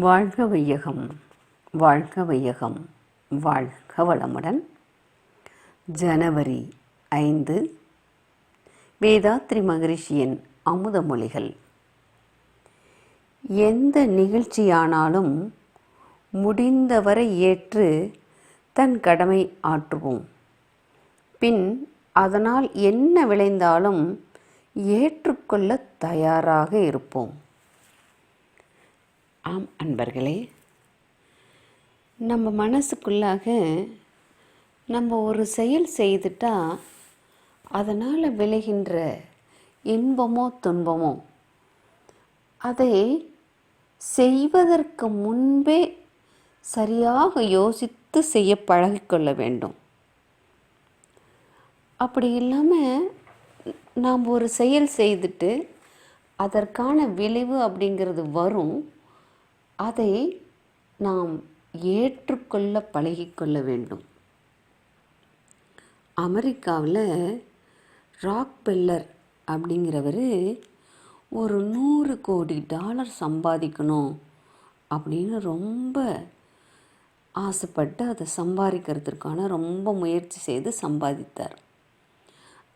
வாழ்க வையகம், வாழ்க வையகம், வாழ்க வளமுடன். ஜனவரி 5 வேதாத்ரி மகரிஷியின் அமுத மொழிகள். எந்த நிகழ்ச்சியானாலும் முடிந்தவரை ஏற்று தன் கடமை ஆற்றுவோம். பின் அதனால் என்ன விளைந்தாலும் ஏற்றுக்கொள்ள தயாராக இருப்போம். ஆம் அன்பர்களே, நம்ம மனசுக்குள்ளாக நம்ம ஒரு செயல் செய்துட்டா அதனால் விளைகின்ற இன்பமோ துன்பமோ அதை செய்வதற்கு முன்பே சரியாக யோசித்து செய்ய பழகிக்கொள்ள வேண்டும். அப்படி இல்லாமல் நாம் ஒரு செயல் செய்துட்டு அதற்கான விளைவு அப்படிங்கிறது வரும். அதை நாம் ஏற்றுக்கொள்ள பழகிக்கொள்ள வேண்டும். அமெரிக்காவில் ராக்பெல்லர் அப்படிங்கிறவர் ஒரு $100 கோடி சம்பாதிக்கணும் அப்படின்னு ரொம்ப ஆசைப்பட்டு அதை சம்பாதிக்கிறதுக்கான ரொம்ப முயற்சி செய்து சம்பாதித்தார்.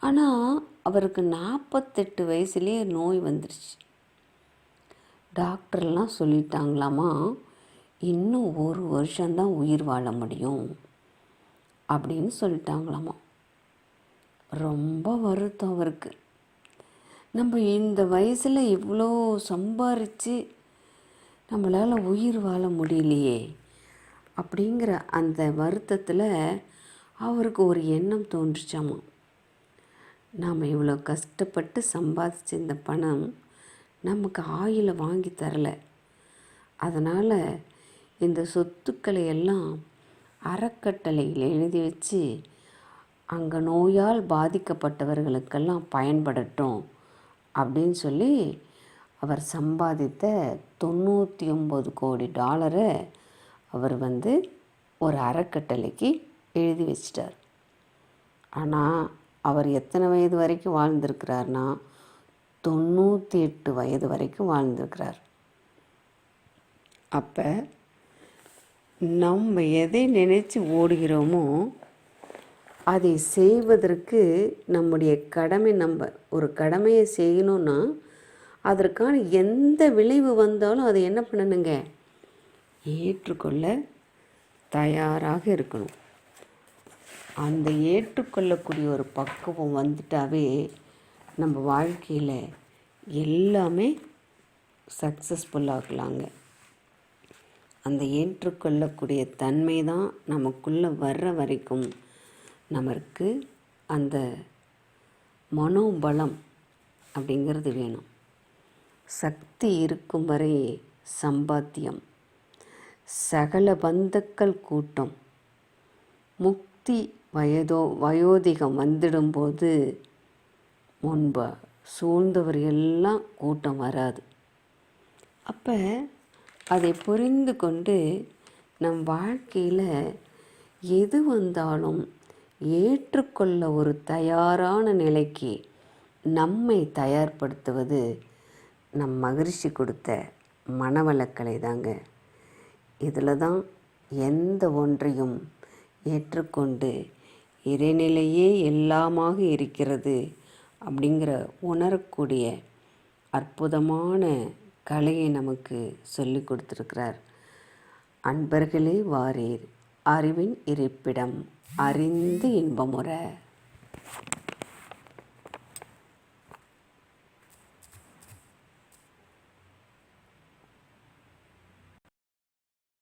ஆனால் அவருக்கு 48 வயசுலேயே நோய் வந்துடுச்சு. டாக்டர்லாம் சொல்லிட்டாங்களாமா, இன்னும் 1 வருஷம்தான் உயிர் வாழ முடியும் அப்படின்னு சொல்லிட்டாங்களாமா. ரொம்ப வருத்தம் அவருக்கு. நம்ம இந்த வயசில் இவ்வளோ சம்பாரித்து நம்மளால் உயிர் வாழ முடியலையே அப்படிங்கிற அந்த வருத்தத்தில் அவருக்கு ஒரு எண்ணம் தோன்றுச்சாமா, நாம் இவ்வளோ கஷ்டப்பட்டு சம்பாதிச்ச இந்த பணம் நமக்கு ஆயுளை வாங்கி தரலை. அதனால் இந்த சொத்துக்களை எல்லாம் அறக்கட்டளையில் எழுதி வச்சு அங்கே நோயால் பாதிக்கப்பட்டவர்களுக்கெல்லாம் பயன்படட்டும் அப்படின்னு சொல்லி அவர் சம்பாதித்த $99 கோடி அவர் ஒரு அறக்கட்டளைக்கு எழுதி வச்சிட்டார். ஆனால் அவர் எத்தனை வயது வரைக்கும் வாழ்ந்திருக்கிறார்னா 98 வயது வரைக்கும் வாழ்ந்திருக்கிறார். அப்போ நம்ம எதை நினைச்சு ஓடுகிறோமோ அதை செய்வதற்கு நம்முடைய கடமை, நம்ம ஒரு கடமையை செய்யணும்னா அதற்கான எந்த விளைவு வந்தாலும் அதை என்ன பண்ணணுங்க, ஏற்றுக்கொள்ள தயாராக இருக்கணும். அந்த ஏற்றுக்கொள்ளக்கூடிய ஒரு பக்குவம் வந்துட்டாவே நம்ம வாழ்க்கையில் எல்லாமே சக்ஸஸ்ஃபுல்லாகலாங்க. அந்த ஏற்றுக்கொள்ளக்கூடிய தன்மை தான் நமக்குள்ளே வர்ற வரைக்கும் நமக்கு அந்த மனோபலம் அப்படிங்கிறது வேணும். சக்தி இருக்கும் வரை சம்பாத்தியம், சகல பந்தக்கள் கூட்டம், முக்தி வயோதிகம் வந்துடும்போது முன்பு சூழ்ந்தவர் எல்லாம் கூட்டம் வராது. அப்போ அதை புரிந்து கொண்டு நம் வாழ்க்கையில் எது வந்தாலும் ஏற்றுக்கொள்ள ஒரு தயாரான நிலைக்கு நம்மை தயார்படுத்துவது நம் மகரிஷி கொடுத்த மனவளக்கலை தாங்க. இதில் தான் எந்த ஒன்றையும் ஏற்றுக்கொண்டு இறைநிலையே எல்லாமாக இருக்கிறது அப்படிங்கிற உணரக்கூடிய அற்புதமான கலையை நமக்கு சொல்லி கொடுத்துருக்கிறார். அன்பர்களே வாரீர், அறிவின் இருப்பிடம் அறிந்து இன்பமுற.